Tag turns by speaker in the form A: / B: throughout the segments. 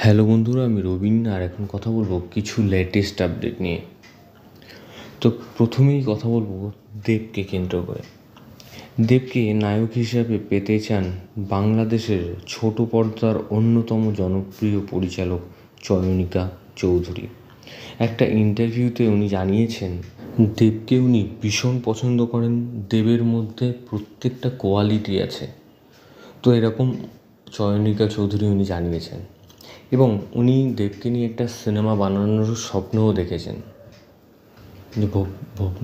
A: Hello বন্ধুরা, আমি রবিন আর এখন কথা বলবো কিছু লেটেস্ট আপডেট নিয়ে। তো প্রথমেই কথা বলবো দেবকে কেন্দ্র করে। দেবকে নায়ক হিসাবে পেতে চান বাংলাদেশের ছোট পর্দার অন্যতম জনপ্রিয় পরিচালক চয়নিকা চৌধুরী। একটা ইন্টারভিউতে উনি জানিয়েছেন দেবকে উনি ভীষণ পছন্দ করেন, দেবের মধ্যে প্রত্যেকটা কোয়ালিটি আছে। তো এরকম চয়নিকা চৌধুরী উনি জানিয়েছেন এবং উনি দেবকে নিয়ে একটা সিনেমা বানানোর স্বপ্নও দেখেছেন।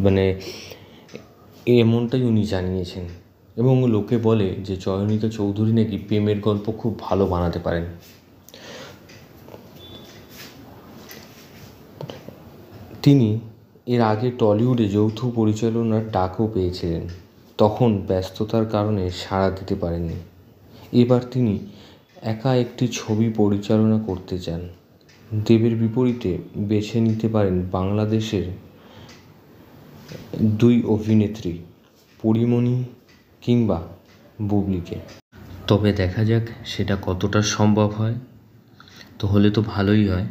A: মানে এমনটাই উনি জানিয়েছেন এবং লোকে বলে যে চয়নিকা চৌধুরী নাকি প্রেমের গল্প খুব ভালো বানাতে পারেন। তিনি এর আগে টলিউডে যৌথ পরিচালনার ডাকও পেয়েছিলেন, তখন ব্যস্ততার কারণে সাড়া দিতে পারেননি। এবার তিনি একা একটি ছবি পরিচালনা করতে চান। দেবের বিপরীতে বেছে নিতে পারেন বাংলাদেশের দুই অভিনেত্রী, পরীমণি কিংবা বুবলিকে। তবে দেখা যাক সেটা কতটা সম্ভব হয়। তো হলে তো ভালোই হয়।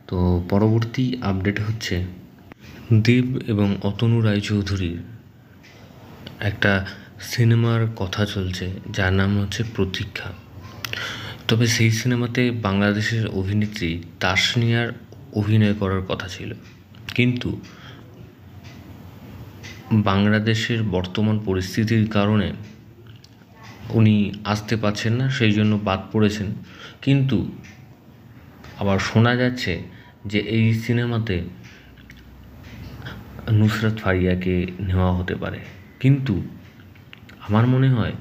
A: তো পরবর্তী আপডেট হচ্ছে দেব এবং অতনু রায়চৌধুরীর একটা সিনেমার কথা চলছে যার নাম হচ্ছে প্রতীক্ষা। তবে সেই সিনেমাতে বাংলাদেশের অভিনেত্রী তাসনিয়ার অভিনয় করার কথা ছিল, কিন্তু বাংলাদেশের বর্তমান পরিস্থিতির কারণে উনি আসতে পারছেন না, সেই জন্য বাদ পড়েছেন। কিন্তু আবার শোনা যাচ্ছে যে এই সিনেমাতে নুসরাত ফারিয়াকে নেওয়া হতে পারে, কিন্তু আমার মনে হয়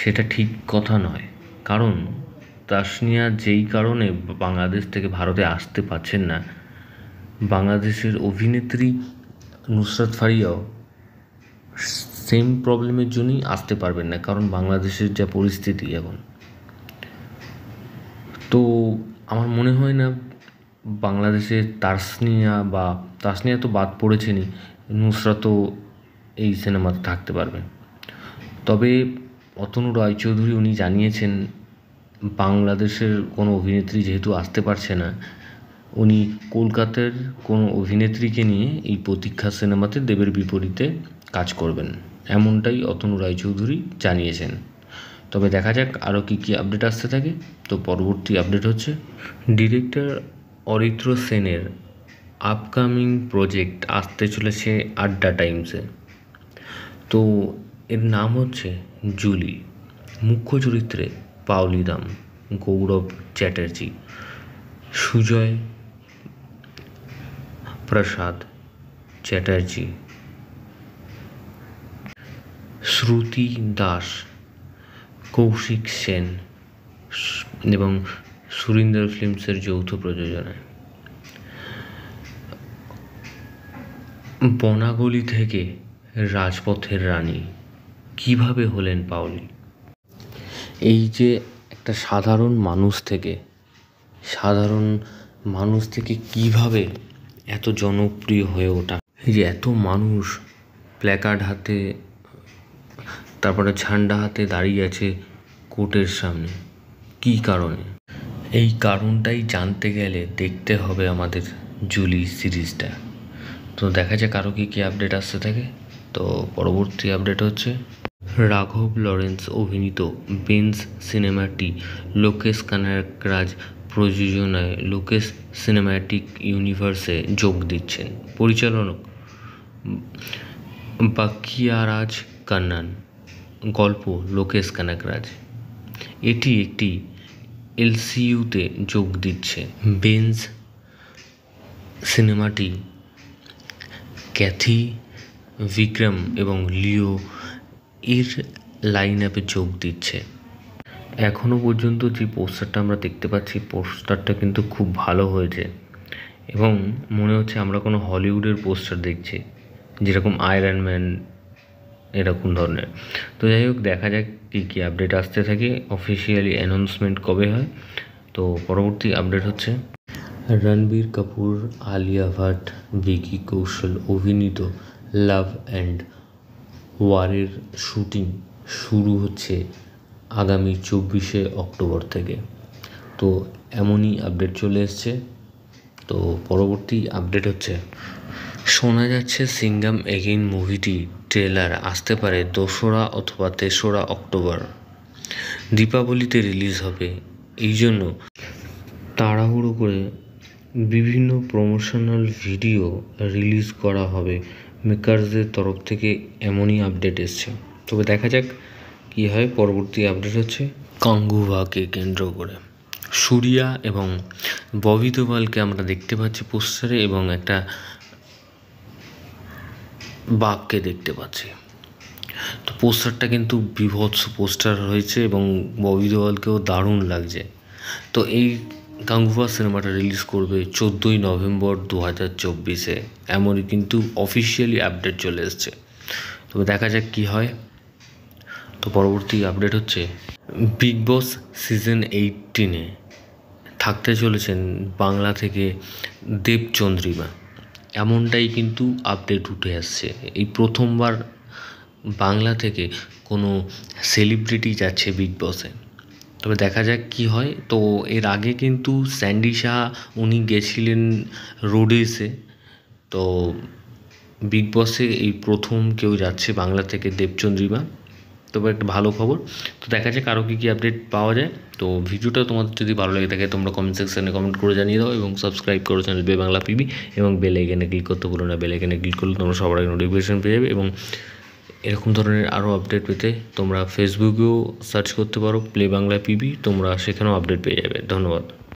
A: সেটা ঠিক কথা নয়। কারণ তাসনিয়া যেই কারণে বাংলাদেশ থেকে ভারতে আসতে পারছেন না, বাংলাদেশের অভিনেত্রী নুসরাত ফারিয়াও সেম প্রবলেমের জন্যই আসতে পারবেন না, কারণ বাংলাদেশের যা পরিস্থিতি এখন। তো আমার মনে হয় না বাংলাদেশের তাসনিয়া তো বাদ পড়েছেনই, নুসরাতও এই সিনেমাতে থাকতে পারবে। তবে অতনু রায়চৌধুরী উনি জানিয়েছেন বাংলাদেশের কোনো অভিনেত্রী যেহেতু আসতে পারছে না, উনি কলকাতার কোনো অভিনেত্রীকে নিয়ে এই প্রতীক্ষা সিনেমাতে দেবের বিপরীতে কাজ করবেন, এমনটাই অতনু রায়চৌধুরী জানিয়েছেন। তবে দেখা যাক আরও কী কী আপডেট আসতে থাকে। তো পরবর্তী আপডেট হচ্ছে ডিরেক্টর অরিত্র সেনের আপকামিং প্রজেক্ট আসতে চলেছে আড্ডা টাইমসে। তো এর নাম হচ্ছে জুলি। মুখ্য চরিত্রে পাওলি দাম, গৌরব চ্যাটার্জি, সুজয় প্রসাদ চ্যাটার্জি, শ্রুতি দাস, কৌশিক সেন এবং সুরিন্দর ফিল্মসের যৌথ প্রযোজনায়। বনাগলি থেকে রাজপথের রানী কিভাবে হলেন পাওলি? এই যে একটা সাধারণ মানুষ থেকে কিভাবে এত জনপ্রিয় হয়ে ওঠা, এই যে এত মানুষ প্ল্যাকার্ড হাতে, তারপরে ঝান্ডা হাতে দাঁড়িয়ে আছে কোর্টের সামনে, কী কারণে? এই কারণটাই জানতে গেলে দেখতে হবে আমাদের জুলি সিরিজটা। তো দেখা যাক আরও কী কী আপডেট আসতে থাকে। তো পরবর্তী আপডেট হচ্ছে রাঘব লরেন্স অভিনীত বেঞ্চ সিনেমাটি লোকেশ কানাকরাজ প্রযোজনায় লোকেশ সিনেম্যাটিক ইউনিভার্সে যোগ দিচ্ছেন পরিচালক বাখিয়ারাজ কান্নান। গল্প লোকেশ কানাকরাজ। এটি একটি এলসিইউতে যোগ দিচ্ছে। বেঞ্চ সিনেমাটি ক্যাথি, বিক্রম এবং লিও এর লাইন আপে যোগ দিচ্ছে। এখনও পর্যন্ত যে পোস্টারটা আমরা দেখতে পাচ্ছি, পোস্টারটা কিন্তু খুব ভালো হয়েছে এবং মনে হচ্ছে আমরা কোনো হলিউডের পোস্টার দেখছি, যেরকম আয়রন ম্যান এরকম ধরনের। তো যাই হোক, দেখা যাক কী কী আপডেট আসতে থাকে, অফিসিয়ালি অ্যানাউন্সমেন্ট কবে হয়। তো পরবর্তী আপডেট হচ্ছে রণবীর কাপুর, আলিয়া ভাট, ভিকি কৌশল অভিনীত লাভ অ্যান্ড ওয়ারের শুটিং শুরু হচ্ছে আগামী 24শে অক্টোবর থেকে। তো এমনই আপডেট চলে এসছে। তো পরবর্তী আপডেট হচ্ছে, শোনা যাচ্ছে সিঙ্ঘাম এগেইন মুভিটি ট্রেলার আসতে পারে 2রা অথবা 3রা অক্টোবর। দীপাবলিতে রিলিজ হবে, এই জন্য তাড়াহুড়ো করে বিভিন্ন প্রমোশনাল ভিডিও রিলিজ করা হবে মেকার্সদের তরফ থেকে, এমনই আপডেট এসছে। তবে দেখা যাক কী হয়। পরবর্তী আপডেট হচ্ছে গাঙ্গুবাকে কেন্দ্র করে সূর্যা এবং ববি দেওয়ালকে আমরা দেখতে পাচ্ছি পোস্টারে, এবং একটা বাঘকে দেখতে পাচ্ছি। তো পোস্টারটা কিন্তু বীভৎস পোস্টার হয়েছে এবং ববি দেওয়ালকেও দারুণ লাগছে। তো এই গাঙ্গুবা সিনেমাটা রিলিজ করবে 14ই নভেম্বর 2024-এ, এমনই কিন্তু অফিসিয়ালি আপডেট চলে এসছে। তবে দেখা যাক কী হয়। তো পরবর্তী আপডেট হচ্ছে, বিগ বস সিজন 18-এ থাকতে চলেছেন বাংলা থেকে দেবচন্দ্রিমা, এমনটাই কিন্তু আপডেট উঠে আসছে। এই প্রথমবার বাংলা থেকে কোনো সেলিব্রিটি যাচ্ছে বিগ বসে। তবে দেখা যাক কী হয়। তো এর আগে কিন্তু স্যান্ডি শাহ উনি গেছিলেন রোডেসে। তো বিগ বসে এই প্রথম কেউ যাচ্ছে বাংলা থেকে দেবচন্দ্রিমা, তবে একটা ভালো খবর। তো দেখা যাক আরও কী আপডেট পাওয়া যায়। তো ভিডিওটা তোমাদের যদি ভালো লাগে থাকে তোমরা কমেন্ট সেকশানে কমেন্ট করে জানিয়ে দাও, এবং সাবস্ক্রাইব করো চ্যানেল বে বাংলা পিবি, এবং বেল আইকনে ক্লিক করতে ভুলো না। বেল আইকনে ক্লিক করলে তোমরা সবার আগে নোটিফিকেশন পেয়ে যাবে, এবং এরকম ধরনের আরও আপডেট পেতে তোমরা ফেসবুকেও সার্চ করতে পারো প্লে বাংলা পিবি, তোমরা সেখানেও আপডেট পেয়ে যাবে। ধন্যবাদ।